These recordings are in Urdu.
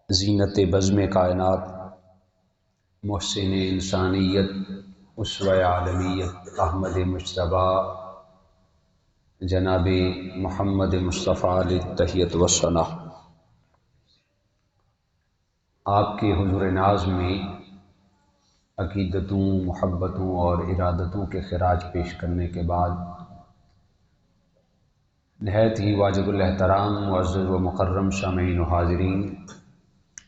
زینت بزم کائنات، محسن انسانیت، اسوہ عالمیت، احمد مجتبیٰ جناب محمد مصطفیٰ علیہ تحیت و ثنا۔ آپ کے حضور ناز میں عقیدتوں، محبتوں اور ارادتوں کے خراج پیش کرنے کے بعد نہایت ہی واجب الاحترام معزز و مکرم سامعین و حاضرین،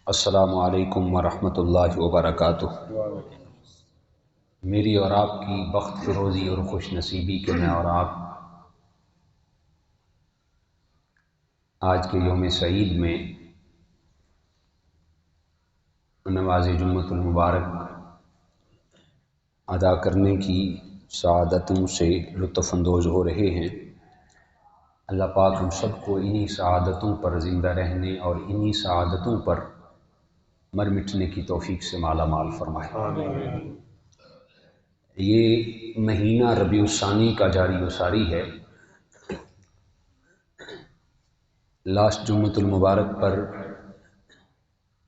السلام علیکم ورحمۃ اللہ وبرکاتہ۔ میری اور آپ کی بخت فروزی اور خوش نصیبی کہ میں اور آپ آج کے یوم سعید میں نماز جمعۃ المبارک ادا کرنے کی سعادتوں سے لطف اندوز ہو رہے ہیں۔ اللہ پاک ہم سب کو انہی سعادتوں پر زندہ رہنے اور انہی سعادتوں پر مر مٹنے کی توفیق سے مالا مال فرمائے۔ آمین۔ یہ مہینہ ربیع الثانی کا جاری و ساری ہے۔ لاسٹ جمعۃ المبارک پر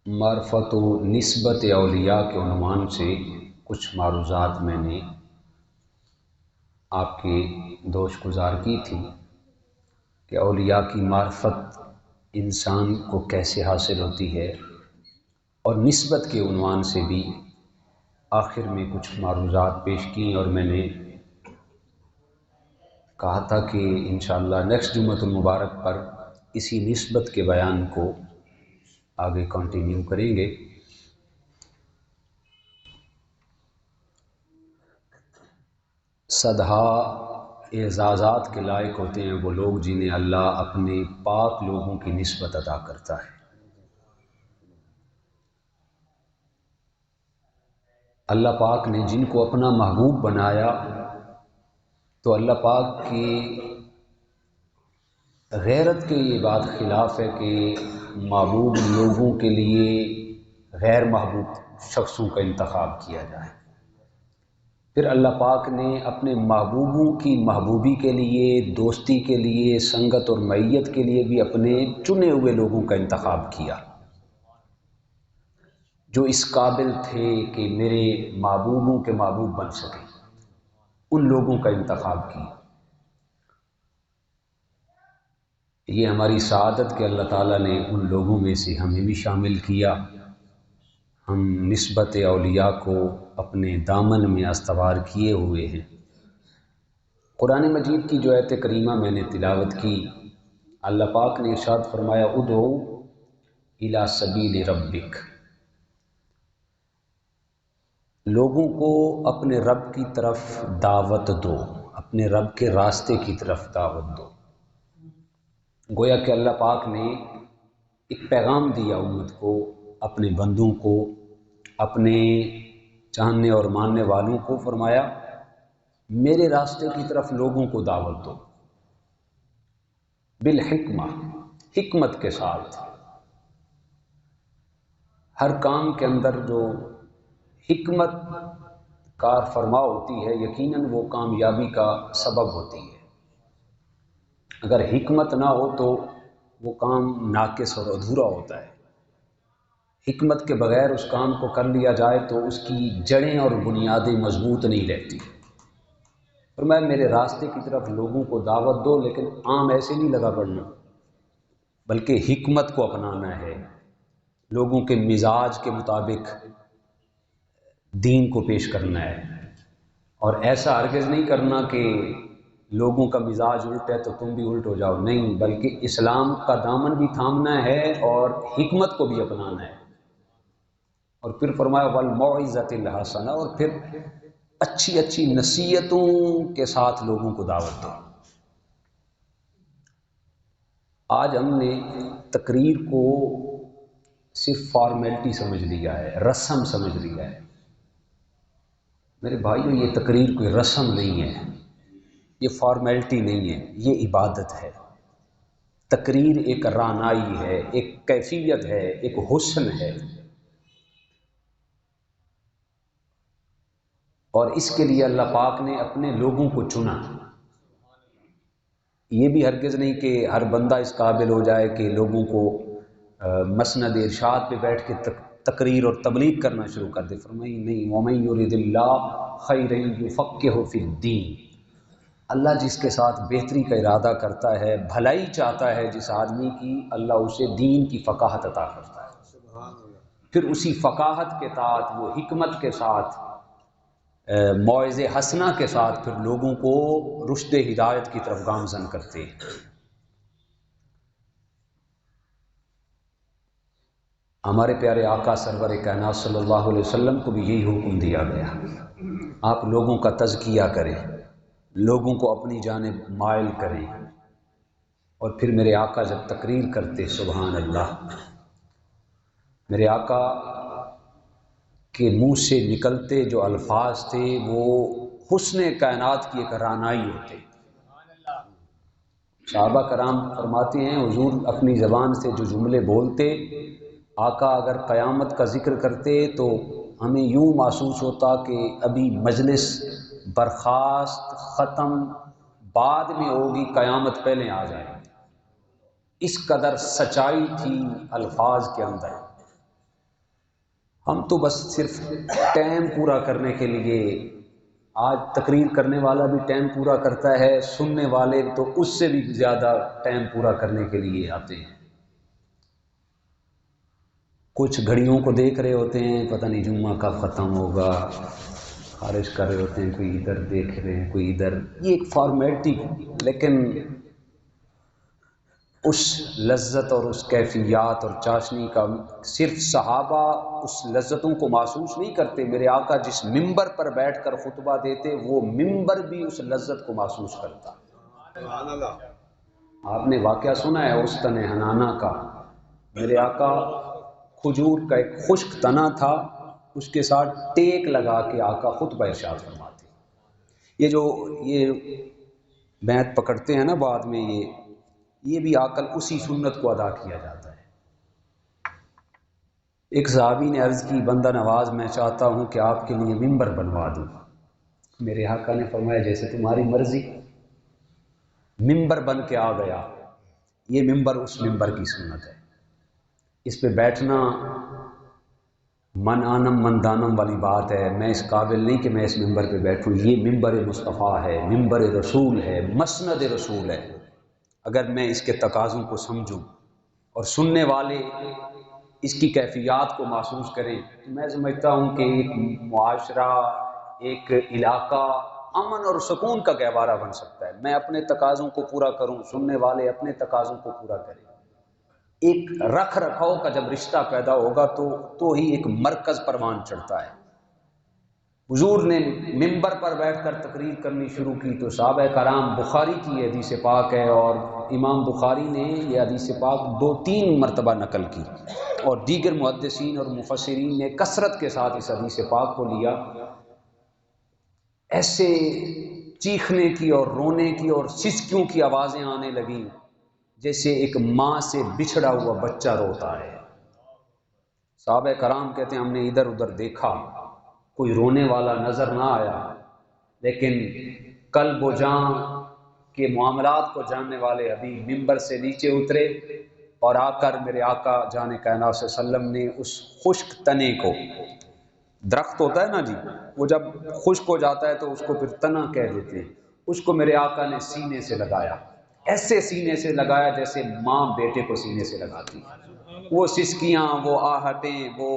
معرفت و نسبت اولیاء کے عنوان سے کچھ معروضات میں نے آپ کے دوش گزار کی تھی کہ اولیاء کی معرفت انسان کو کیسے حاصل ہوتی ہے، اور نسبت کے عنوان سے بھی آخر میں کچھ معروضات پیش کی، اور میں نے کہا تھا کہ انشاءاللہ نیکسٹ جمعۃ المبارک پر اسی نسبت کے بیان کو آگے کنٹینیو کریں گے۔ صدہا اعزازات کے لائق ہوتے ہیں وہ لوگ جنہیں اللہ اپنے پاک لوگوں کی نسبت عطا کرتا ہے۔ اللہ پاک نے جن کو اپنا محبوب بنایا تو اللہ پاک کی غیرت کے یہ بات خلاف ہے کہ محبوب لوگوں کے لیے غیر محبوب شخصوں کا انتخاب کیا جائے۔ پھر اللہ پاک نے اپنے محبوبوں کی محبوبی کے لیے، دوستی کے لیے، سنگت اور معیت کے لیے بھی اپنے چنے ہوئے لوگوں کا انتخاب کیا، جو اس قابل تھے کہ میرے محبوبوں کے محبوب بن سکیں، ان لوگوں کا انتخاب کیا۔ یہ ہماری سعادت کہ اللہ تعالیٰ نے ان لوگوں میں سے ہمیں بھی شامل کیا۔ ہم نسبت اولیاء کو اپنے دامن میں استوار کیے ہوئے ہیں۔ قرآن مجید کی جو آیت کریمہ میں نے تلاوت کی، اللہ پاک نے ارشاد فرمایا ادعو الی سبیل ربک، لوگوں کو اپنے رب کی طرف دعوت دو، اپنے رب کے راستے کی طرف دعوت دو۔ گویا کہ اللہ پاک نے ایک پیغام دیا امت کو، اپنے بندوں کو، اپنے چاہنے اور ماننے والوں کو، فرمایا میرے راستے کی طرف لوگوں کو دعوت دو، بالحکمہ، حکمت کے ساتھ۔ ہر کام کے اندر جو حکمت کار فرما ہوتی ہے یقیناً وہ کامیابی کا سبب ہوتی ہے۔ اگر حکمت نہ ہو تو وہ کام ناقص اور ادھورا ہوتا ہے۔ حکمت کے بغیر اس کام کو کر لیا جائے تو اس کی جڑیں اور بنیادیں مضبوط نہیں رہتی۔ اور میں میرے راستے کی طرف لوگوں کو دعوت دو، لیکن عام ایسے نہیں لگا پڑنا، بلکہ حکمت کو اپنانا ہے، لوگوں کے مزاج کے مطابق دین کو پیش کرنا ہے، اور ایسا ہرگز نہیں کرنا کہ لوگوں کا مزاج الٹ ہے تو تم بھی الٹ ہو جاؤ، نہیں، بلکہ اسلام کا دامن بھی تھامنا ہے اور حکمت کو بھی اپنانا ہے۔ اور پھر فرمایا والموعظۃ الحسنہ، اور پھر اچھی اچھی نصیحتوں کے ساتھ لوگوں کو دعوت دو۔ آج ہم نے تقریر کو صرف فارمیلٹی سمجھ لیا ہے، رسم سمجھ لیا ہے۔ میرے بھائیو، یہ تقریر کوئی رسم نہیں ہے، یہ فارمیلٹی نہیں ہے، یہ عبادت ہے۔ تقریر ایک رعنائی ہے، ایک کیفیت ہے، ایک حسن ہے، اور اس کے لیے اللہ پاک نے اپنے لوگوں کو چنا۔ یہ بھی ہرگز نہیں کہ ہر بندہ اس قابل ہو جائے کہ لوگوں کو مسند ارشاد پہ بیٹھ کے تقریر اور تبلیغ کرنا شروع کر دے. فرمائی نہیں، وَمَن يُرِدِ اللَّهُ خَيْرًا يُفَقِّهُ فِي الدِّينِ، اللہ جس کے ساتھ بہتری کا ارادہ کرتا ہے، بھلائی چاہتا ہے جس آدمی کی، اللہ اسے دین کی فقاہت عطا کرتا ہے. پھر اسی فقاہت کے ساتھ، وہ حکمت کے ساتھ، موعظہ حسنہ کے ساتھ پھر لوگوں کو رشد ہدایت کی طرف گامزن کرتے ہیں. ہمارے پیارے آقا سرور کائنات صلی اللہ علیہ وسلم کو بھی یہی حکم دیا گیا، آپ لوگوں کا تزکیہ کریں، لوگوں کو اپنی جانب مائل کریں. اور پھر میرے آقا جب تقریر کرتے، سبحان اللہ، میرے آقا کے منہ سے نکلتے جو الفاظ تھے وہ حسن کائنات کی ایک رانائی ہوتے. صحابہ کرام فرماتے ہیں حضور اپنی زبان سے جو جملے بولتے، آقا اگر قیامت کا ذکر کرتے تو ہمیں یوں محسوس ہوتا کہ ابھی مجلس برخاست ختم بعد میں ہوگی، قیامت پہلے آ جائے. اس قدر سچائی تھی الفاظ کے اندر. ہم تو بس صرف ٹائم پورا کرنے کے لیے، آج تقریر کرنے والا بھی ٹائم پورا کرتا ہے، سننے والے تو اس سے بھی زیادہ ٹائم پورا کرنے کے لیے آتے ہیں. کچھ گھڑیوں کو دیکھ رہے ہوتے ہیں، پتہ نہیں جمعہ کب ختم ہوگا، خارج کر رہے ہوتے ہیں، کوئی ادھر دیکھ رہے ہیں، کوئی ادھر. یہ ایک فارمیلٹی، لیکن اس لذت اور اس کیفیات اور چاشنی کا صرف صحابہ اس لذتوں کو محسوس نہیں کرتے. میرے آقا جس ممبر پر بیٹھ کر خطبہ دیتے، وہ ممبر بھی اس لذت کو محسوس کرتا. آپ نے واقعہ سنا ہے استن حنانہ کا. میرے آقا کھجور کا ایک خشک تنا تھا، اس کے ساتھ ٹیک لگا کے آقا خطبہ ارشاد فرماتے. یہ بیعت پکڑتے ہیں نا بعد میں، یہ بھی عقل اسی سنت کو ادا کیا جاتا ہے. ایک صحابی نے عرض کی، بندہ نواز میں چاہتا ہوں کہ آپ کے لیے ممبر بنوا دوں. میرے آقا نے فرمایا جیسے تمہاری مرضی. ممبر بن کے آ گیا. یہ ممبر اس ممبر کی سنت ہے، اس پہ بیٹھنا من آنم من دانم والی بات ہے. میں اس قابل نہیں کہ میں اس ممبر پہ بیٹھوں. یہ ممبر مصطفیٰ ہے، ممبر رسول ہے، مسند رسول ہے. اگر میں اس کے تقاضوں کو سمجھوں اور سننے والے اس کی کیفیات کو محسوس کریں، تو میں سمجھتا ہوں کہ ایک معاشرہ، ایک علاقہ امن اور سکون کا گہوارہ بن سکتا ہے. میں اپنے تقاضوں کو پورا کروں، سننے والے اپنے تقاضوں کو پورا کریں. ایک رکھ رکھاؤ کا جب رشتہ پیدا ہوگا تو ہی ایک مرکز پروان چڑھتا ہے. حضور نے ممبر پر بیٹھ کر تقریر کرنی شروع کی تو صحابہ کرام، بخاری کی یہ حدیث پاک ہے اور امام بخاری نے یہ حدیث پاک 2-3 مرتبہ نقل کی، اور دیگر محدثین اور مفسرین نے کثرت کے ساتھ اس حدیث پاک کو لیا. ایسے چیخنے کی اور رونے کی اور سسکیوں کی آوازیں آنے لگیں جیسے ایک ماں سے بچھڑا ہوا بچہ روتا ہے. صحابہ کرام کہتے ہیں ہم نے ادھر ادھر دیکھا، کوئی رونے والا نظر نہ آیا، لیکن قلب و جان کے معاملات کو جاننے والے حبیب ممبر سے نیچے اترے اور آ کر میرے آقا جان کائنات صلی اللہ علیہ وسلم نے اس خشک تنے کو، درخت ہوتا ہے نا جی، وہ جب خشک ہو جاتا ہے تو اس کو پھر تنا کہہ دیتے ہیں، اس کو میرے آقا نے سینے سے لگایا. ایسے سینے سے لگایا جیسے ماں بیٹے کو سینے سے لگاتی. وہ سسکیاں، وہ آہٹیں، وہ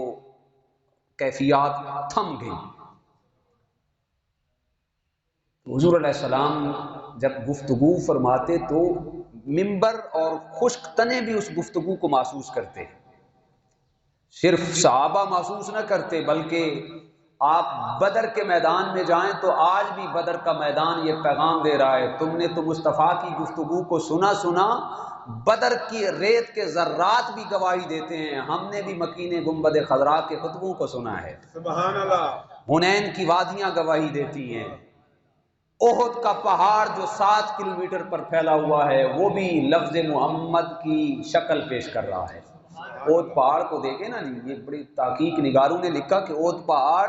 کیفیات تھم گئیں. حضور علیہ السلام جب گفتگو فرماتے تو ممبر اور خشک تنے بھی اس گفتگو کو محسوس کرتے. صرف صحابہ محسوس نہ کرتے، بلکہ آپ بدر کے میدان میں جائیں تو آج بھی بدر کا میدان یہ پیغام دے رہا ہے، تم نے تو مصطفیٰ کی گفتگو کو سنا، بدر کی ریت کے ذرات بھی گواہی دیتے ہیں. ہم نے بھی مکین گنبد خضرا کے خطبوں کو سنا ہے. سبحان اللہ. حنین کی وادیاں گواہی دیتی ہیں. احد کا پہاڑ جو 7 کلومیٹر پر پھیلا ہوا ہے وہ بھی لفظ محمد کی شکل پیش کر رہا ہے. احد پہاڑ کو دیکھیں نا جی، یہ بڑی تحقیق نگاروں نے لکھا کہ احد پہاڑ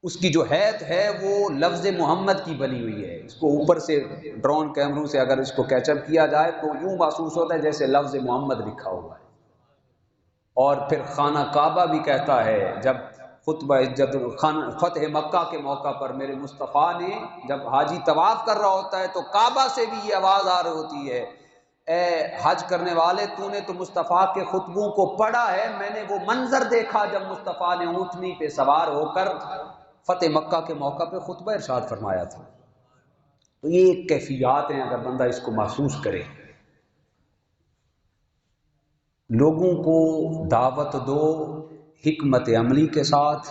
اس کی جو حیت ہے وہ لفظ محمد کی بنی ہوئی ہے. اس کو اوپر سے ڈرون کیمروں سے اگر اس کو کیچ اپ کیا جائے تو یوں محسوس ہوتا ہے جیسے لفظ محمد لکھا ہوا ہے. اور پھر خانہ کعبہ بھی کہتا ہے، جب خطبہ فتح مکہ کے موقع پر میرے مصطفیٰ نے جب حاجی طواف کر رہا ہوتا ہے تو کعبہ سے بھی یہ آواز آ رہی ہوتی ہے، اے حج کرنے والے تو نے تو مصطفیٰ کے خطبوں کو پڑھا ہے، میں نے وہ منظر دیکھا جب مصطفیٰ نے اونٹنی پہ سوار ہو کر فتح مکہ کے موقع پہ خطبہ ارشاد فرمایا تھا۔ تو یہ ایک کیفیات ہیں، اگر بندہ اس کو محسوس کرے۔ لوگوں کو دعوت دو حکمت عملی کے ساتھ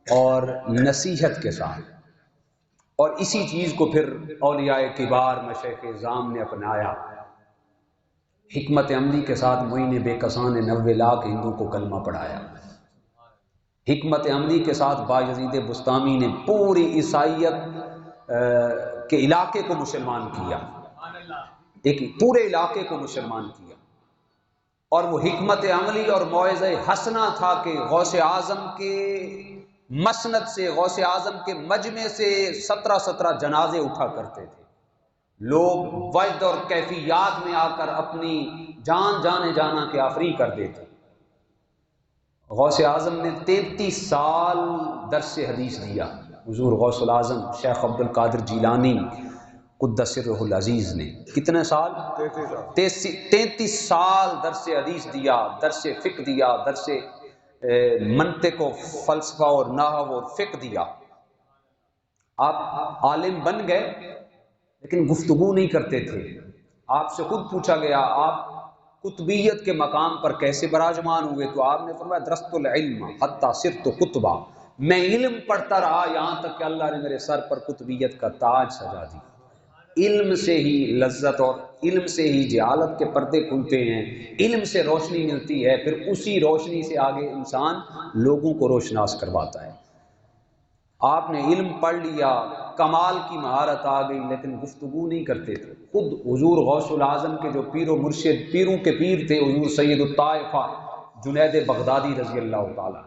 اور نصیحت کے ساتھ، اور اسی چیز کو پھر اولیاء کبار مشائخ اعظام نے اپنایا۔ حکمت عملی کے ساتھ معین بے کساں نے 90 لاکھ ہندو کو کلمہ پڑھایا۔ حکمت عملی کے ساتھ بایزید بستامی نے پوری عیسائیت کے علاقے کو مسلمان کیا، ایک پورے علاقے کو مسلمان کیا۔ اور وہ حکمت عملی اور موعظہ حسنہ تھا کہ غوث اعظم کے مسند سے، غوث اعظم کے مجمع سے 17 جنازے اٹھا کرتے تھے۔ لوگ وجد اور کیفیات میں آ کر اپنی جان جانے جانا کے آفری کر دیتے۔ غوث اعظم نے 33 سال درس حدیث دیا، حضور غوث الاعظم شیخ عبد القادر جیلانی قدس سرہ العزیز نے کتنے سال؟ 33 سال درس حدیث دیا، درس فقہ دیا، درس منطق و فلسفہ اور نحو اور فقہ دیا۔ آپ عالم بن گئے لیکن گفتگو نہیں کرتے تھے۔ آپ سے خود پوچھا گیا آپ قطبیت کے مقام پر کیسے براجمان ہوئے، تو آپ نے فرمایا درست العلم حتی صرت کتبا، میں علم پڑھتا رہا یہاں تک کہ اللہ نے میرے سر پر قطبیت کا تاج سجا دی۔ علم سے ہی لذت اور علم سے ہی جہالت کے پردے کھلتے ہیں، علم سے روشنی ملتی ہے، پھر اسی روشنی سے آگے انسان لوگوں کو روشناس کرواتا ہے۔ آپ نے علم پڑھ لیا، کمال کی مہارت آ گئی، لیکن گفتگو نہیں کرتے تھے۔ خود حضور غوث الاعظم کے جو پیر و مرشد، پیروں کے پیر تھے، حضور سید الطائفہ جنید بغدادی رضی اللہ تعالیٰ،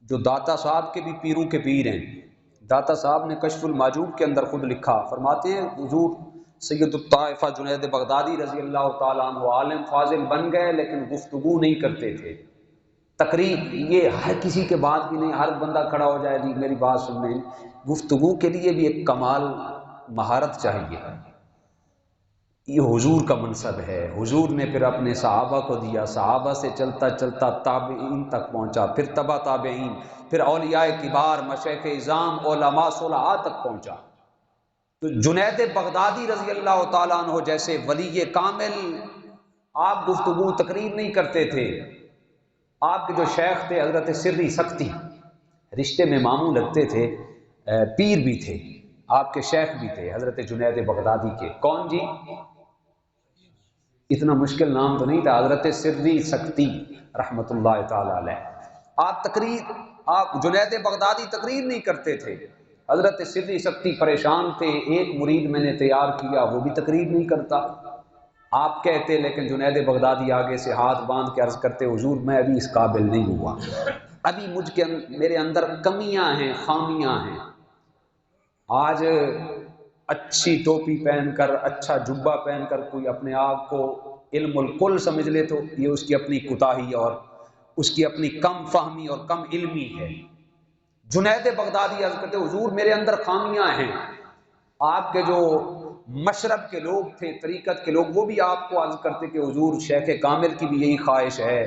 جو داتا صاحب کے بھی پیروں کے پیر ہیں۔ داتا صاحب نے کشف المعجوب کے اندر خود لکھا، فرماتے ہیں حضور سید الطائفہ جنید بغدادی رضی اللہ تعالیٰ عنہ عالم فاضل بن گئے لیکن گفتگو نہیں کرتے تھے۔ تقریر یہ ہر کسی کے بات بھی نہیں، ہر بندہ کھڑا ہو جائے جی میری بات سننے، گفتگو کے لیے بھی ایک کمال مہارت چاہیے۔ یہ حضور کا منصب ہے۔ حضور نے پھر اپنے صحابہ کو دیا، صحابہ سے چلتا چلتا تابعین تک پہنچا، پھر تبع تابعین، پھر اولیاء کبار مشائخ اعظام علماء صلحاء تک پہنچا۔ تو جنید بغدادی رضی اللہ تعالیٰ عنہ جیسے ولی کامل، آپ گفتگو تقریر نہیں کرتے تھے۔ آپ کے جو شیخ تھے حضرت سری سکتی، رشتے میں ماموں لگتے تھے، پیر بھی تھے، آپ کے شیخ بھی تھے حضرت جنید بغدادی کے۔ کون جی؟ اتنا مشکل نام تو نہیں تھا، حضرت سری سکتی رحمت اللہ تعالی علیہ۔ آپ جنید بغدادی تقریر نہیں کرتے تھے، حضرت سری سکتی پریشان تھے، ایک مرید میں نے تیار کیا وہ بھی تقریر نہیں کرتا۔ آپ کہتے لیکن جنید بغدادی آگے سے ہاتھ باندھ کے عرض کرتے حضور میں ابھی اس قابل نہیں ہوا، ابھی میرے اندر کمیاں ہیں، خامیاں ہیں۔ آج اچھی ٹوپی پہن کر، اچھا جبہ پہن کر کوئی اپنے آپ کو علم الکل سمجھ لے تو یہ اس کی اپنی کوتاہی اور اس کی اپنی کم فہمی اور کم علمی ہے۔ جنید بغدادی عرض کرتے حضور میرے اندر خامیاں ہیں۔ آپ کے جو مشرب کے لوگ تھے، طریقت کے لوگ، وہ بھی آپ کو عرض کرتے کہ حضور شیخ کامل کی بھی یہی خواہش ہے،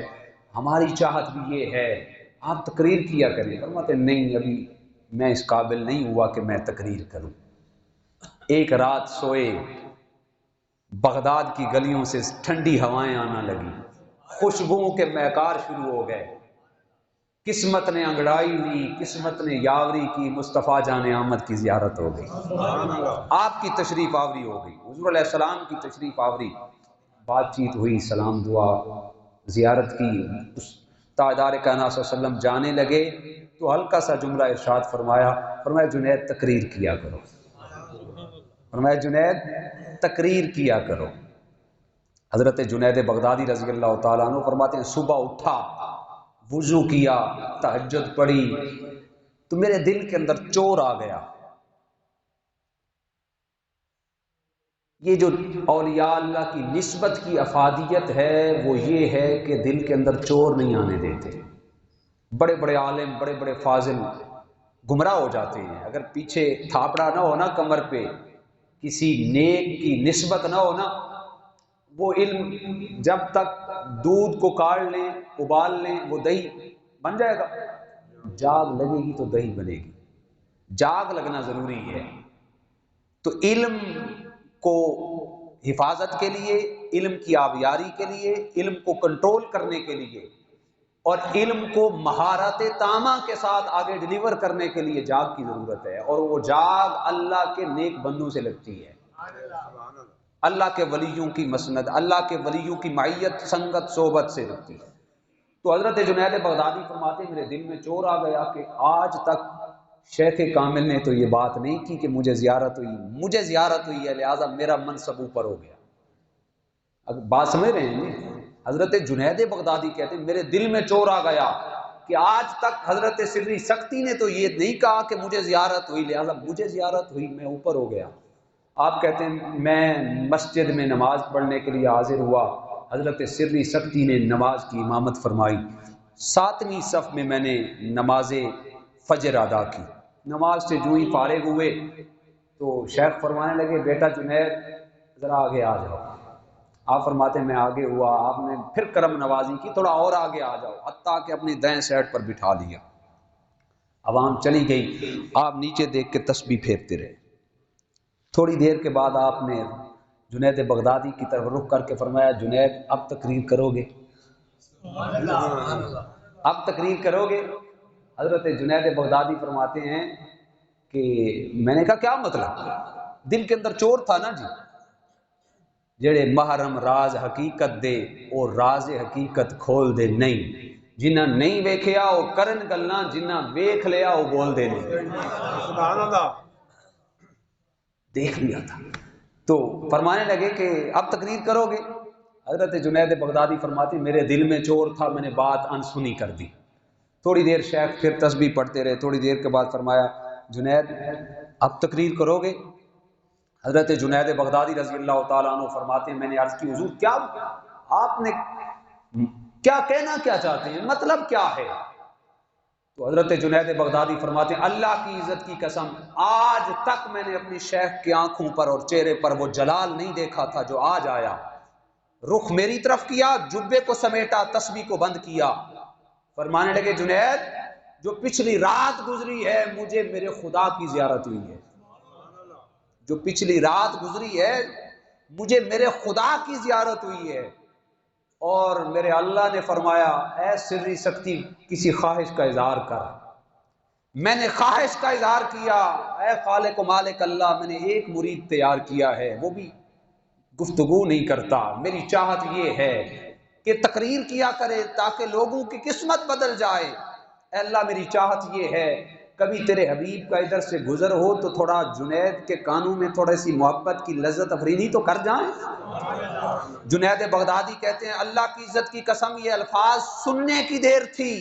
ہماری چاہت بھی یہ ہے، آپ تقریر کیا کریں۔ فرماتے نہیں ابھی میں اس قابل نہیں ہوا کہ میں تقریر کروں۔ ایک رات سوئے، بغداد کی گلیوں سے ٹھنڈی ہوائیں آنا لگی، خوشبوؤں کے مہکار شروع ہو گئے۔ قسمت نے انگڑائی لی، قسمت نے یاوری کی، مصطفیٰ جان احمد کی زیارت ہو گئی، آپ کی تشریف آوری ہو گئی، حضور علیہ السلام کی تشریف آوری، بات چیت ہوئی، سلام دعا، زیارت کی۔ تاجدار کائنات صلی اللہ علیہ وسلم جانے لگے تو ہلکا سا جملہ ارشاد فرمایا جنید تقریر کیا کرو، فرمایا جنید تقریر کیا کرو۔ حضرت جنید بغدادی رضی اللہ تعالیٰ عنہ فرماتے ہیں صبح اٹھا، وضو کیا، تہجد پڑھی تو میرے دل کے اندر چور آ گیا۔ یہ جو اولیاء اللہ کی نسبت کی افادیت ہے وہ یہ ہے کہ دل کے اندر چور نہیں آنے دیتے۔ بڑے بڑے عالم، بڑے بڑے فاضل گمراہ ہو جاتے ہیں، اگر پیچھے تھاپڑا نہ ہونا کمر پہ، کسی نیک کی نسبت نہ ہونا، وہ علم جب تک دودھ کو کاٹ لیں، ابال لیں، وہ دہی بن جائے گا؟ جاگ لگے گی تو دہی بنے گی، جاگ لگنا ضروری ہے۔ تو علم کو حفاظت کے لیے، علم کی آبیاری کے لیے، علم کو کنٹرول کرنے کے لیے اور علم کو مہارت تامہ کے ساتھ آگے ڈیلیور کرنے کے لیے جاگ کی ضرورت ہے، اور وہ جاگ اللہ کے نیک بندوں سے لگتی ہے، اللہ کے ولیوں کی مسند، اللہ کے ولیوں کی معیت، سنگت، صحبت سے لگتی ہے۔ تو حضرت جنید بغدادی فرماتے میرے دل میں چور آ گیا کہ آج تک شیخ کامل نے تو یہ بات نہیں کی کہ مجھے زیارت ہوئی، مجھے زیارت ہوئی ہے لہٰذا میرا منصب اوپر ہو گیا۔ اب بات سمجھ رہے ہیں؟ حضرت جنید بغدادی کہتے ہیں میرے دل میں چور آ گیا کہ آج تک حضرت سری سختی نے تو یہ نہیں کہا کہ مجھے زیارت ہوئی لہٰذا مجھے زیارت ہوئی، میں اوپر ہو گیا۔ آپ کہتے ہیں میں مسجد میں نماز پڑھنے کے لیے حاضر ہوا، حضرت سری سختی نے نماز کی امامت فرمائی، 7ویں صف میں نے نماز فجر ادا کی۔ نماز سے جو ہی فارغ ہوئے تو شیخ فرمانے لگے بیٹا جنید ذرا آگے آ جاؤ۔ آپ فرماتے ہیں میں آگے ہوا، آپ نے پھر کرم نوازی کی، تھوڑا اور آگے آ جاؤ، حتیٰ کہ اپنی دائیں سائڈ پر بٹھا لیا۔ عوام چلی گئی، آپ نیچے دیکھ کے تسبیح پھیرتے رہے۔ تھوڑی دیر کے بعد آپ نے جنید بغدادی کی طرف رخ کر کے فرمایا جنید اب تقریر کرو گے؟ اب تقریر کرو گے؟ حضرت جنید بغدادی فرماتے ہیں کہ میں نے کہا کیا مطلب؟ دل کے اندر چور تھا نا جی، جڑے محرم راز حقیقت دے اور راز حقیقت کھول دے نہیں، جنہ نہیں ویکھیا وہ کرن گلاں، جنہ ویکھ لیا وہ بول دے نہیں۔ سبحان اللہ، دیکھ لیا تھا۔ تو فرمانے لگے کہ اب تقریر کرو گے؟ حضرت جنید بغدادی فرماتے میرے دل میں چور تھا، میں نے بات انسنی کر دی۔ تھوڑی دیر شیخ پھر تسبیح پڑھتے رہے، تھوڑی دیر کے بعد فرمایا جنید اب تقریر کرو گے؟ حضرت جنید بغدادی رضی اللہ تعالیٰ عنہ فرماتے ہیں میں نے عرض کی حضور کیا آپ نے کیا کہنا کیا چاہتے ہیں، مطلب کیا ہے؟ تو حضرت جنید بغدادی فرماتے ہیں اللہ کی عزت کی قسم آج تک میں نے اپنی شیخ کی آنکھوں پر اور چہرے پر وہ جلال نہیں دیکھا تھا جو آج آیا۔ رخ میری طرف کیا، جبے کو سمیٹا، تسبیح کو بند کیا، فرمانے لگے جنید جو پچھلی رات گزری ہے مجھے میرے خدا کی زیارت ہوئی ہے، جو پچھلی رات گزری ہے مجھے میرے خدا کی زیارت ہوئی ہے، اور میرے اللہ نے فرمایا اے سری سختی کسی خواہش کا اظہار کر۔ میں نے خواہش کا اظہار کیا، اے خالق و مالک اللہ میں نے ایک مرید تیار کیا ہے، وہ بھی گفتگو نہیں کرتا، میری چاہت یہ ہے کہ تقریر کیا کرے تاکہ لوگوں کی قسمت بدل جائے۔ اے اللہ میری چاہت یہ ہے کبھی تیرے حبیب کا ادھر سے گزر ہو تو تھوڑا جنید کے کانوں میں تھوڑی سی محبت کی لذت افریدی تو کر جائیں۔ جنید بغدادی کہتے ہیں اللہ کی عزت کی قسم یہ الفاظ سننے کی دیر تھی،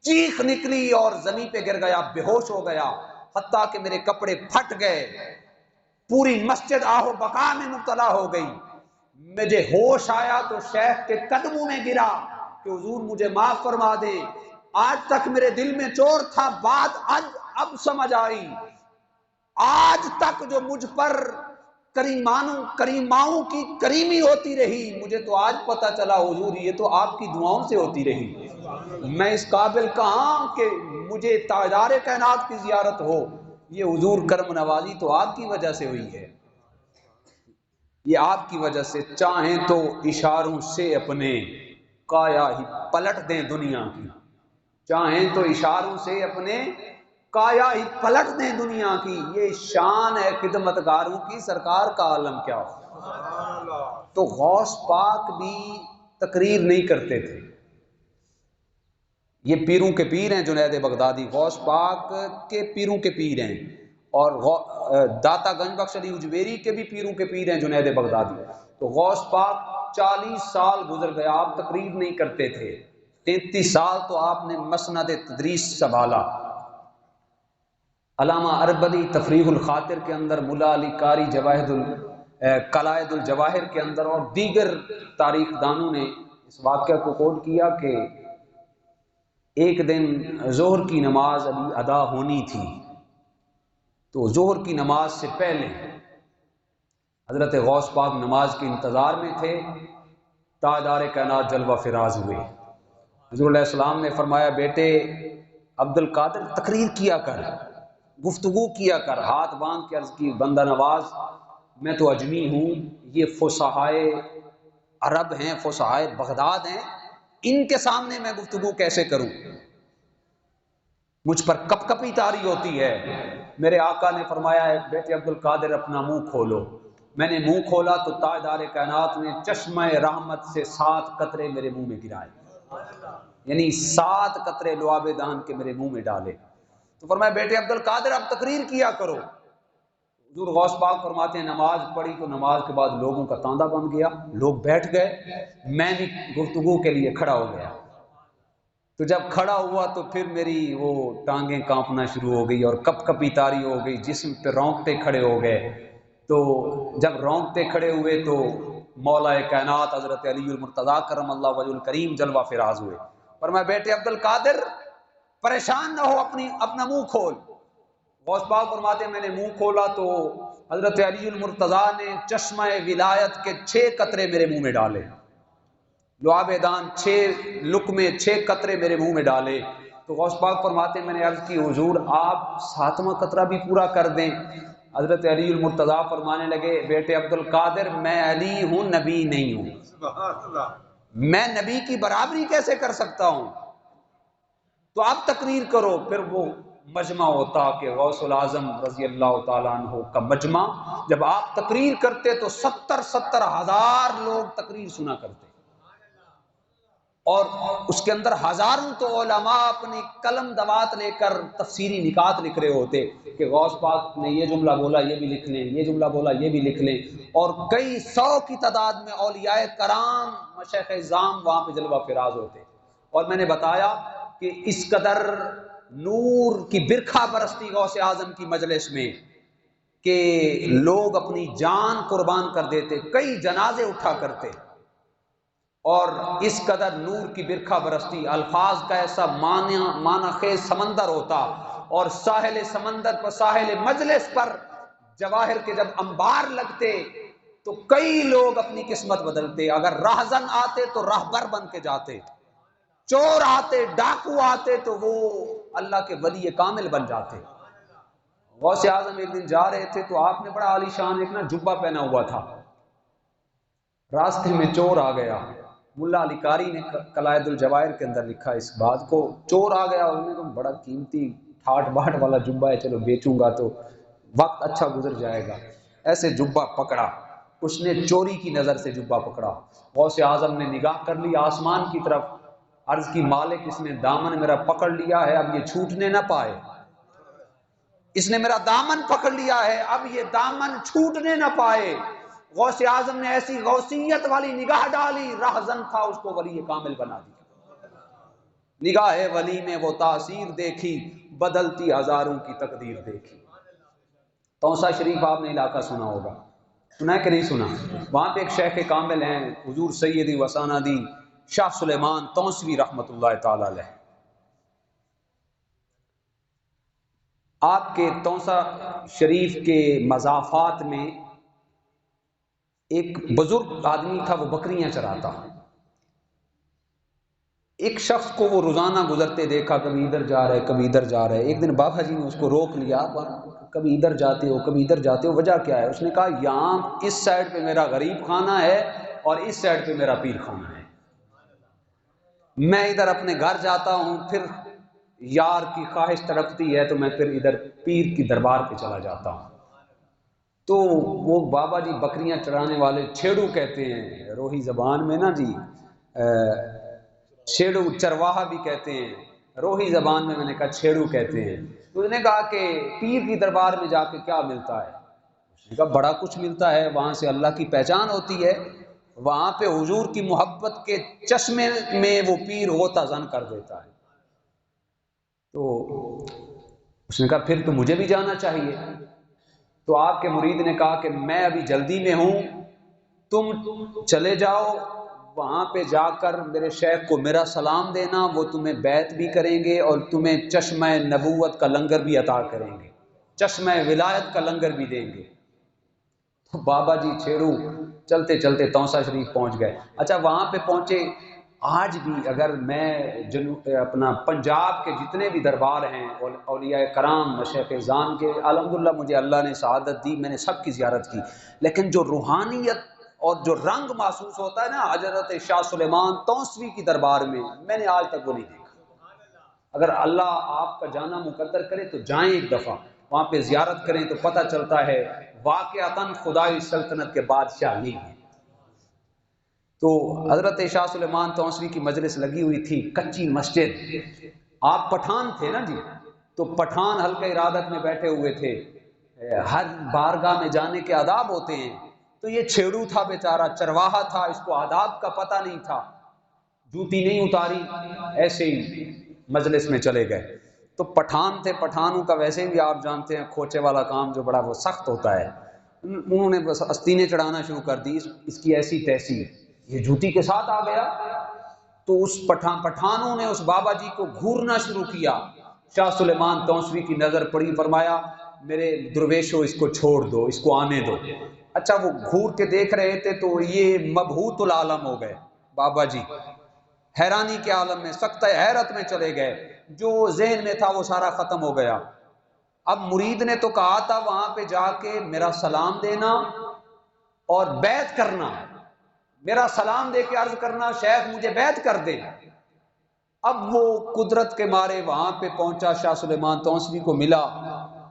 چیخ نکلی اور زمین پہ گر گیا، بے ہوش ہو گیا، حتیٰ کہ میرے کپڑے پھٹ گئے، پوری مسجد آہو بقا میں مبتلا ہو گئی۔ مجھے ہوش آیا تو شیخ کے قدموں میں گرا کہ حضور مجھے معاف فرما دے، آج تک میرے دل میں چور تھا، بات اب سمجھ آئی، آج تک جو مجھ پر کریماؤں کی کریمی ہوتی رہی مجھے تو آج پتہ چلا حضور یہ تو آپ کی دعاؤں سے ہوتی رہی، میں اس قابل کہاں کہ مجھے تاجدار کائنات کی زیارت ہو، یہ حضور کرم نوازی تو آپ کی وجہ سے ہوئی ہے، یہ آپ کی وجہ سے، چاہیں تو اشاروں سے اپنے کایا ہی پلٹ دیں دنیا کی، چاہیں تو اشاروں سے اپنے کایا ہی پلٹ دیں دنیا کی، یہ شان ہے خدمتگاروں کی، سرکار کا عالم کیا ہو۔ تو غوث پاک بھی تقریر نہیں کرتے تھے، یہ پیروں کے پیر ہیں جنید بغدادی، غوث پاک کے پیروں کے پیر ہیں، اور داتا گنج بخش علی اجویری کے بھی پیروں کے پیر ہیں جنید بغدادی۔ تو غوث پاک 40 سال گزر گیا، آپ تقریر نہیں کرتے تھے، 33 سال تو آپ نے مسند تدریس سنبھالا۔ علامہ اربدی تفریح الخاطر کے اندر ملا علی قاری جواہد قلائد الجواہر کے اندر اور دیگر تاریخ دانوں نے اس واقعہ کو کوٹ کیا کہ ایک دن ظہر کی نماز ابھی ادا ہونی تھی، تو ظہر کی نماز سے پہلے حضرت غوث پاک نماز کے انتظار میں تھے، تاجدار کائنات جلوہ فراز ہوئے۔ حضور علیہ السلام نے فرمایا بیٹے عبد القادر تقریر کیا کر، گفتگو کیا کر، ہاتھ باندھ کے عرض کی بندہ نواز میں تو اجمی ہوں، یہ فصحائے عرب ہیں، فصحائے بغداد ہیں، ان کے سامنے میں گفتگو کیسے کروں؟ مجھ پر کپ کپی طاری ہوتی ہے۔ میرے آقا نے فرمایا ہے بیٹے عبد القادر اپنا منہ کھولو۔ میں نے منہ کھولا تو تاجدار کائنات نے چشمہ رحمت سے 7 قطرے میرے منہ میں گرائے، یعنی 7 قطرے لعاب دہن کے میرے منہ میں ڈالے۔ تو فرمایا بیٹے عبد القادر اب تقریر کیا کرو۔ حضور غوث پاک فرماتے ہیں نماز پڑھی تو نماز کے بعد لوگوں کا تاندہ بن گیا، لوگ بیٹھ گئے، میں بھی گفتگو کے لیے کھڑا ہو گیا۔ تو جب کھڑا ہوا تو پھر میری وہ ٹانگیں کانپنا شروع ہو گئی اور کپ کپی طاری ہو گئی، جسم پہ رونگٹے کھڑے ہو گئے۔ تو جب رونگٹے کھڑے ہوئے تو مولا کائنات حضرت علی المرتضیٰ کرم اللہ وجہ الکریم جلوہ فراز ہوئے۔ اور میں بیٹے عبد القادر پریشان نہ ہو، اپنا منہ کھول۔ غوث پاک فرماتے ہیں میں نے منہ کھولا تو حضرت علی المرتضیٰ نے چشمہ ولایت کے 6 قطرے میرے منہ میں ڈالے، لعاب دان 6 لقمے 6 قطرے میرے منہ میں ڈالے۔ تو غوث پاک فرماتے ہیں میں نے عرض کی حضور آپ 7واں قطرہ بھی پورا کر دیں۔ حضرت علی المرتضیٰ فرمانے لگے بیٹے عبد القادر میں علی ہوں، نبی نہیں ہوں، میں نبی کی برابری کیسے کر سکتا ہوں؟ تو آپ تقریر کرو۔ پھر وہ مجمع ہوتا کہ غوث العظم رضی اللہ تعالیٰ عنہ کا مجمع، جب آپ تقریر کرتے تو 70 ہزار لوگ تقریر سنا کرتے، اور اس کے اندر ہزاروں تو علماء اپنی قلم دوات لے کر تفسیری نکات لکھ رہے ہوتے کہ غوث پاک نے یہ جملہ بولا یہ بھی لکھ لیں، یہ جملہ بولا یہ بھی لکھ لیں، اور کئی 100 کی تعداد میں اولیاء کرام مشائخ اعظام وہاں پہ جلوہ فراز ہوتے۔ اور میں نے بتایا کہ اس قدر نور کی برکھا برستی غوث اعظم کی مجلس میں کہ لوگ اپنی جان قربان کر دیتے، کئی جنازے اٹھا کرتے، اور اس قدر نور کی برکھا برستی، الفاظ کا ایسا معنی خیز سمندر ہوتا، اور ساحل سمندر پر ساحل مجلس پر جواہر کے جب انبار لگتے تو کئی لوگ اپنی قسمت بدلتے۔ اگر راہزن آتے تو راہبر بن کے جاتے، چور آتے ڈاکو آتے تو وہ اللہ کے ولی کامل بن جاتے۔ غوث اعظم ایک دن جا رہے تھے تو آپ نے بڑا عالی شان ایک جبہ پہنا ہوا تھا، راستے میں چور آ گیا۔ ملا علی قاری نے قلائد الجواہر کے اندر لکھا اس بات کو، چور آ گیا، انہوں نے کہا بڑا قیمتی ٹھاٹ باٹ والا جبہ ہے، چلو بیچوں گا تو وقت اچھا گزر جائے گا۔ ایسے جبہ پکڑا، اس نے چوری کی نظر سے جبہ پکڑا۔ غوث اعظم نے نگاہ کر لی آسمان کی طرف، عرض کی مالک اس نے دامن میرا پکڑ لیا ہے، اب یہ چھوٹنے نہ پائے، اس نے میرا دامن پکڑ لیا ہے، اب یہ دامن چھوٹنے نہ پائے۔ غوث اعظم نے ایسی غوثیت والی نگاہ ڈالی، راہزن تھا اس کو ولی کامل بنا دیا۔ نگاہ ولی میں وہ تاثیر دیکھی، بدلتی ہزاروں کی تقدیر دیکھی۔ توسا شریف آپ نے علاقہ سنا ہوگا، سنا ہے کہ نہیں سنا؟ وہاں پہ ایک شیخ کامل ہیں حضور سیدی وساندی شاہ سلیمان توسوی رحمۃ اللہ تعالی علیہ۔ آپ کے توسا شریف کے مضافات میں ایک بزرگ آدمی تھا، وہ بکریاں چراتا۔ ایک شخص کو وہ روزانہ گزرتے دیکھا، کبھی ادھر جا رہے کبھی ادھر جا رہے۔ ایک دن بابا جی نے اس کو روک لیا، کبھی ادھر جاتے ہو کبھی ادھر جاتے ہو، وجہ کیا ہے؟ اس نے کہا یہاں اس سائڈ پہ میرا غریب خانہ ہے اور اس سائڈ پہ میرا پیر خانہ ہے، میں ادھر اپنے گھر جاتا ہوں، پھر یار کی خواہش تڑپتی ہے تو میں پھر ادھر پیر کی دربار پہ چلا جاتا ہوں۔ تو وہ بابا جی بکریاں چرانے والے چھیڑو کہتے ہیں روہی زبان میں نا جی، چھیڑو چرواہا بھی کہتے ہیں، روہی زبان میں نے کہا چھیڑو کہتے ہیں۔ تو اس نے کہا کہ پیر کی دربار میں جا کے کیا ملتا ہے؟ اس نے کہا بڑا کچھ ملتا ہے، وہاں سے اللہ کی پہچان ہوتی ہے، وہاں پہ حضور کی محبت کے چشمے میں وہ پیر غوطہ زن کر دیتا ہے۔ تو اس نے کہا پھر تو مجھے بھی جانا چاہیے۔ تو آپ کے مرید نے کہا کہ میں ابھی جلدی میں ہوں، تم چلے جاؤ وہاں پہ جا کر میرے شیخ کو میرا سلام دینا، وہ تمہیں بیعت بھی کریں گے اور تمہیں چشمہ نبوت کا لنگر بھی عطا کریں گے، چشمہ ولایت کا لنگر بھی دیں گے۔ تو بابا جی چھیڑو چلتے چلتے توسا شریف پہنچ گئے۔ اچھا وہاں پہ پہنچے، آج بھی اگر میں اپنا پنجاب کے جتنے بھی دربار ہیں اولیاء کرام مشائخ اعظام کے، الحمدللہ مجھے اللہ نے سعادت دی، میں نے سب کی زیارت کی، لیکن جو روحانیت اور جو رنگ محسوس ہوتا ہے نا حضرت شاہ سلیمان توسوی کی دربار میں نے آج تک وہ نہیں دیکھا۔ اگر اللہ آپ کا جانا مقدر کرے تو جائیں ایک دفعہ، وہاں پہ زیارت کریں تو پتہ چلتا ہے واقعتاً خدائی سلطنت کے بادشاہ نہیں ہیں۔ تو حضرت شاہ سلیمان توسوی کی مجلس لگی ہوئی تھی، کچی مسجد، آپ پٹھان تھے نا جی، تو پٹھان حلقہ ارادت میں بیٹھے ہوئے تھے، ہر بارگاہ میں جانے کے آداب ہوتے ہیں، تو یہ چھیڑو تھا بیچارہ، چرواہا تھا، اس کو آداب کا پتہ نہیں تھا، جوتی نہیں اتاری، ایسے ہی مجلس میں چلے گئے۔ تو پٹھان تھے، پٹھانوں کا ویسے بھی آپ جانتے ہیں کھوچے والا کام جو بڑا وہ سخت ہوتا ہے، انہوں نے بس استینے چڑھانا شروع کر دی، اس کی ایسی تیسی، یہ جوتی کے ساتھ آ گیا۔ تو اس پٹھانوں نے اس بابا جی کو گھورنا شروع کیا۔ شاہ سلیمان توسوی کی نظر پڑی، فرمایا میرے درویشو اس کو چھوڑ دو، اس کو آنے دو۔ اچھا وہ گھور کے دیکھ رہے تھے تو یہ مبہوت العالم ہو گئے بابا جی، حیرانی کے عالم میں، سکتہ حیرت میں چلے گئے، جو ذہن میں تھا وہ سارا ختم ہو گیا۔ اب مرید نے تو کہا تھا وہاں پہ جا کے میرا سلام دینا اور بیعت کرنا، میرا سلام دے کے عرض کرنا شیخ مجھے بیعت کر دے۔ اب وہ قدرت کے مارے وہاں پہ پہنچا، شاہ سلیمان توسوی کو ملا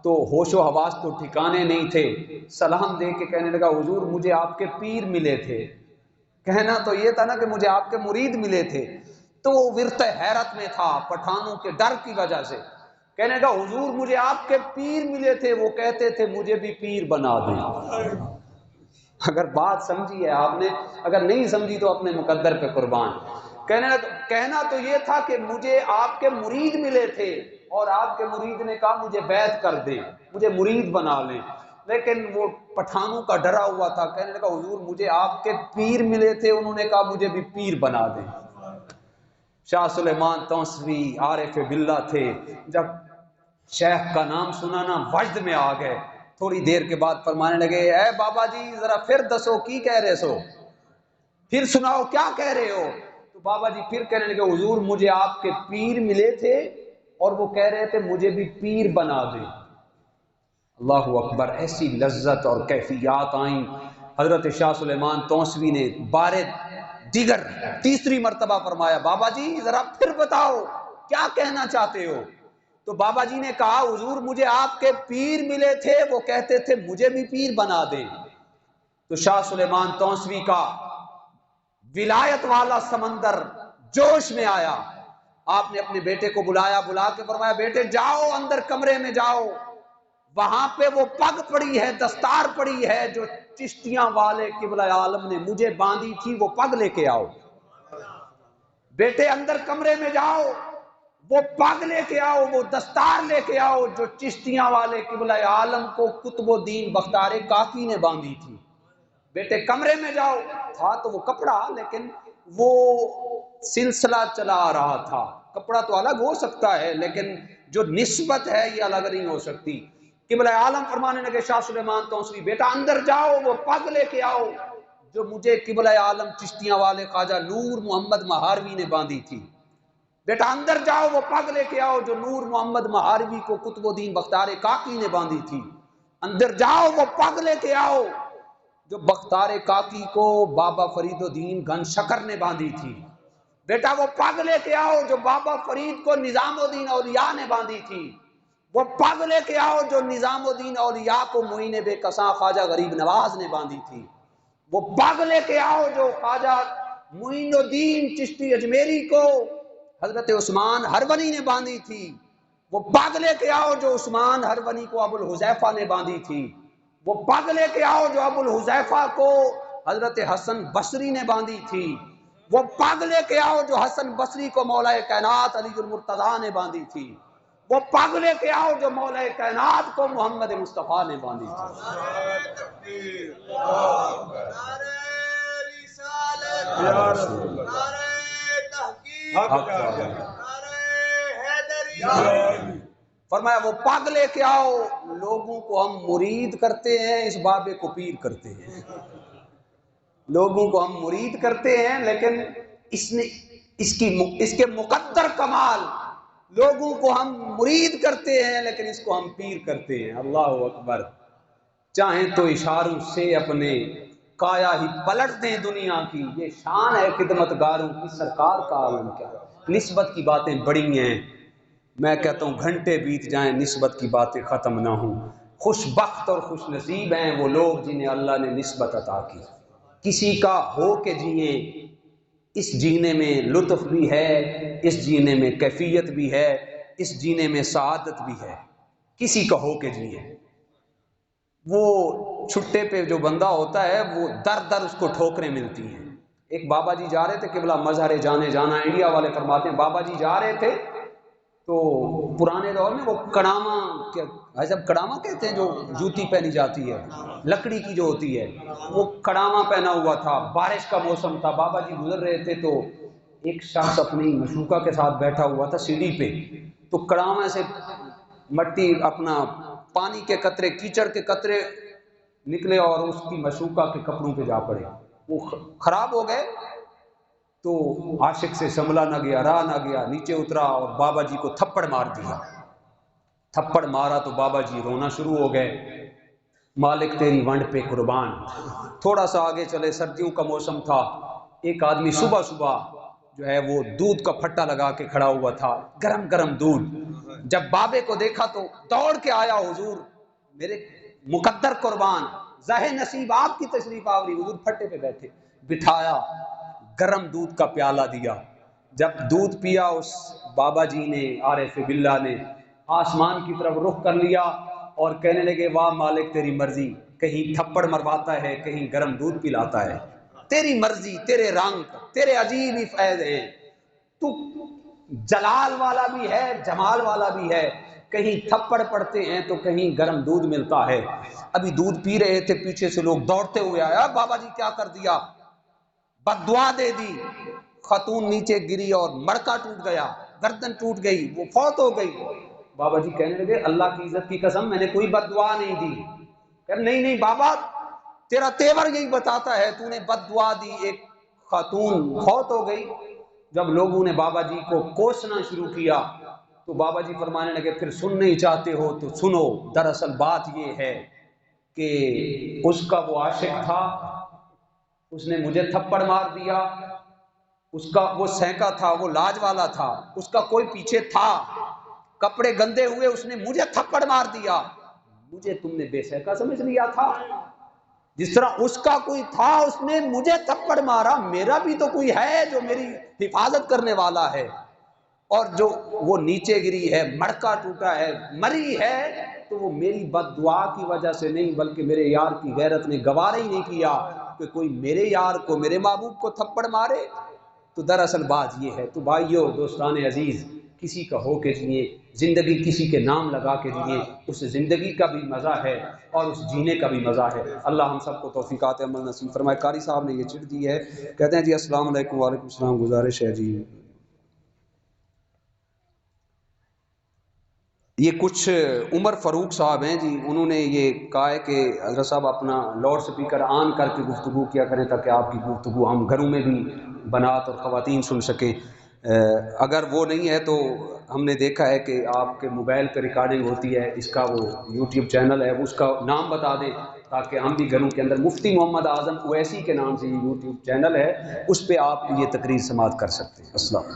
تو ہوش و حواس تو ٹھکانے نہیں تھے، سلام دے کے کہنے لگا حضور مجھے آپ کے پیر ملے تھے، کہنا تو یہ تھا نا کہ مجھے آپ کے مرید ملے تھے۔ تو وہ ورط حیرت میں تھا پٹھانوں کے ڈر کی وجہ سے، کہنے لگا حضور مجھے آپ کے پیر ملے تھے، وہ کہتے تھے مجھے بھی پیر بنا دیں۔ اگر بات سمجھی ہے آپ نے، اگر نہیں سمجھی تو اپنے مقدر پہ قربان۔ کہنا تو یہ تھا کہ مجھے آپ کے مرید ملے تھے اور آپ کے مرید نے کہا مجھے بیعت کر دیں، مجھے مرید بنا لیں، لیکن وہ پٹھانوں کا ڈرا ہوا تھا، کہنے لگا حضور مجھے آپ کے پیر ملے تھے، انہوں نے کہا مجھے بھی پیر بنا دیں۔ شاہ سلیمان توسوی عارف باللہ تھے، جب شیخ کا نام سنا نا وجد میں آ گئے، تھوڑی دیر کے بعد فرمانے لگے اے بابا جی ذرا پھر دسو کی کہہ رہے سو، پھر سناؤ کیا کہہ رہے ہو۔ تو بابا جی پھر کہنے لگے حضور مجھے آپ کے پیر ملے تھے اور وہ کہہ رہے تھے مجھے بھی پیر بنا دیں۔ اللہ اکبر، ایسی لذت اور کیفیات آئیں۔ حضرت شاہ سلیمان توسوی نے دیگر تیسری مرتبہ فرمایا بابا جی ذرا پھر بتاؤ کیا کہنا چاہتے ہو۔ تو بابا جی نے کہا حضور مجھے آپ کے پیر ملے تھے، وہ کہتے تھے مجھے بھی پیر بنا دیں۔ تو شاہ سلیمان توسوی کا ولایت والا سمندر جوش میں آیا، آپ نے اپنے بیٹے کو بلایا، بلا کے فرمایا بیٹے جاؤ اندر کمرے میں جاؤ، وہاں پہ وہ پگ پڑی ہے، دستار پڑی ہے جو چشتیاں والے قبلہ عالم نے مجھے باندھی تھی، وہ پگ لے کے آؤ۔ بیٹے اندر کمرے میں جاؤ، وہ پگ لے کے آؤ، وہ دستار لے کے آؤ جو چشتیاں والے قبلہ عالم کو قطب الدین بختار کاکی نے باندھی تھی۔ بیٹے کمرے میں جاؤ، تھا تو وہ کپڑا لیکن وہ سلسلہ چلا آ رہا تھا، کپڑا تو الگ ہو سکتا ہے لیکن جو نسبت ہے یہ الگ نہیں ہو سکتی۔ قبلہ عالم فرمانے لگے شاہ سلیمان توسوی بیٹا اندر جاؤ، وہ پگ لے کے آؤ جو مجھے قبلہ عالم چشتیاں والے خواجہ نور محمد مہاروی نے باندھی تھی۔ بیٹا اندر جاؤ، وہ پگ لے کے آؤ جو نور محمد مہاروی کو قطب الدین بختار کاکی نے باندھی تھی۔ اندر جاؤ، وہ پگ لے کے آؤ جو بختار کاکی کو بابا فرید الدین گن شکر نے باندھی تھی۔ بیٹا وہ پگ لے کے آؤ جو بابا فرید کو نظام الدین اولیاء نے باندھی تھی۔ وہ پگ لے کے آؤ جو نظام الدین اولیاء کو معین بے کساں خواجہ غریب نواز نے باندھی تھی۔ وہ پگ لے کے آؤ جو خواجہ معین الدین چشتی اجمیری کو حضرت عثمان ہرونی نے باندھی تھی۔ وہ پگ لے کے آؤ جو عثمان ہرونی کو ابو الحذیفہ نے باندھی تھی۔ وہ پگ لے کے آؤ جو ابو الحذیفہ کو حضرت حسن بصری نے باندھی تھی۔ وہ پگ لے کے آؤ جو حسن بصری کو مولا کائنات علی المرتضیٰ نے باندھی تھی۔ وہ پگ لے کے آؤ جو مولا کائنات کو محمد مصطفیٰ نے باندھی تھی۔ فرمایا وہ پگ لے کے آؤ، لوگوں کو ہم مرید کرتے ہیں، اس بابے کو پیر کرتے ہیں۔ لوگوں کو ہم مرید کرتے ہیں لیکن اس کے مقدر کمال، لوگوں کو ہم مرید کرتے ہیں لیکن اس کو ہم پیر کرتے ہیں۔ اللہ اکبر۔ چاہیں تو اشاروں سے اپنے کایا ہی پلٹ دیں دنیا کی، یہ شان ہے خدمتگاروں کی، سرکار کا عالم کیا۔ نسبت کی باتیں بڑی ہیں، میں کہتا ہوں گھنٹے بیت جائیں نسبت کی باتیں ختم نہ ہوں۔ خوش بخت اور خوش نصیب ہیں وہ لوگ جنہیں اللہ نے نسبت عطا کی۔ کسی کا ہو کے جئیں، اس جینے میں لطف بھی ہے، اس جینے میں کیفیت بھی ہے، اس جینے میں سعادت بھی ہے۔ کسی کا ہو کے جئیں۔ وہ چھٹے پہ جو بندہ ہوتا ہے وہ در در اس کو ٹھوکریں ملتی ہیں۔ ایک بابا جی جا رہے تھے، قبلہ مظہر جانے جانا انڈیا والے فرماتے ہیں، بابا جی جا رہے تھے تو پرانے دور میں وہ کڑاما، جب کڑاما کہتے ہیں جو جوتی پہنی جاتی ہے لکڑی کی جو ہوتی ہے، وہ کڑاما پہنا ہوا تھا، بارش کا موسم تھا، بابا جی گزر رہے تھے تو ایک شخص اپنی مشوکہ کے ساتھ بیٹھا ہوا تھا سیڑھی پہ، تو کڑاما سے مٹی اپنا پانی کے قطرے، کیچڑ کے قطرے نکلے اور اس کی مشوکہ کے کپڑوں پہ جا پڑے، وہ خراب ہو گئے۔ تو عاشق سے سنبھلا نہ گیا، راہ نہ گیا، نیچے اترا اور بابا جی کو تھپڑ مار دیا۔ تھپڑ مارا تو بابا جی رونا شروع ہو گئے، مالک تیری ونڈ پہ قربان۔ تھوڑا سا آگے چلے، سردیوں کا موسم تھا، ایک آدمی صبح صبح جو ہے وہ دودھ کا پھٹا لگا کے کھڑا ہوا تھا، گرم گرم دودھ۔ جب بابے کو دیکھا تو دوڑ کے آیا، حضور میرے مقدر قربان، ظاہر نصیب آپ کی تشریف آوری، حضور پھٹے پہ بیٹھے، بٹھایا، گرم دودھ کا پیالہ دیا۔ جب دودھ پیا اس بابا جی نے، عارف باللہ نے، آسمان کی طرف رخ کر لیا اور کہنے لگے واہ مالک تیری مرضی، کہیں تھپڑ مرواتا ہے، کہیں گرم دودھ پلاتا ہے، تیری مرضی، تیرے رنگ، تیرے عجیب ہی فیض ہیں، تو جلال والا بھی ہے، جمال والا بھی ہے، کہیں تھپڑ پڑتے ہیں تو کہیں گرم دودھ ملتا ہے۔ ابھی دودھ پی رہے تھے، پیچھے سے لوگ دوڑتے ہوئے آیا، بابا جی کیا کر دیا، بد دعا دے دی۔ خاتون نیچے گری اور مڑکا ٹوٹ گیا، گردن ٹوٹ گئی، وہ فوت ہو گئی۔ بابا جی کہنے لگے اللہ کی عزت کی قسم میں نے کوئی بد دعا نہیں دی۔ کہ نہیں نہیں بابا، تیرا تیور یہی بتاتا ہے، تو نے بد دعا دی، ایک خاتون فوت ہو گئی۔ جب لوگوں نے بابا جی کو کوسنا شروع کیا تو بابا جی فرمانے لگے پھر سن نہیں چاہتے ہو تو سنو، دراصل بات یہ ہے کہ اس کا وہ عاشق تھا، اس نے مجھے تھپڑ مار دیا، اس کا وہ سینکا تھا، وہ لاج والا تھا، اس کا کوئی پیچھے تھا، کپڑے گندے ہوئے، اس نے مجھے تھپڑ مار دیا، مجھے تم نے بے سینکا سمجھ لیا تھا، جس طرح اس کا کوئی تھا اس نے مجھے تھپڑ مارا، میرا بھی تو کوئی ہے جو میری حفاظت کرنے والا ہے، اور جو وہ نیچے گری ہے، مڑکا ٹوٹا ہے، مری ہے، تو وہ میری بد دعا کی وجہ سے نہیں بلکہ میرے یار کی غیرت نے گوارا ہی نہیں کیا کہ کوئی میرے یار کو، میرے محبوب کو تھپڑ مارے۔ تو دراصل بات یہ ہے۔ تو بھائیو، دوستان عزیز، کسی کا ہو کے جیے، زندگی کسی کے نام لگا کے جیے، اس زندگی کا بھی مزہ ہے اور اس جینے کا بھی مزہ ہے۔ اللہ ہم سب کو توفیقات عمل نصیب فرمائے۔ قاری صاحب نے یہ چٹ دی ہے، کہتے ہیں جی السلام علیکم۔ وعلیکم السلام۔ گزارش ہے جی یہ کچھ عمر فاروق صاحب ہیں جی، انہوں نے یہ کہا ہے کہ حضرت صاحب اپنا لاؤڈ سپیکر آن کر کے گفتگو کیا کریں تاکہ آپ کی گفتگو ہم گھروں میں بھی بنات اور خواتین سن سکیں۔ اگر وہ نہیں ہے تو ہم نے دیکھا ہے کہ آپ کے موبائل پہ ریکارڈنگ ہوتی ہے، اس کا وہ یوٹیوب چینل ہے، اس کا نام بتا دیں تاکہ ہم بھی گھروں کے اندر، مفتی محمد اعظم اویسی کے نام سے یہ یوٹیوب چینل ہے، اس پہ آپ یہ تقریر سماعت کر سکتے ہیں۔ السلام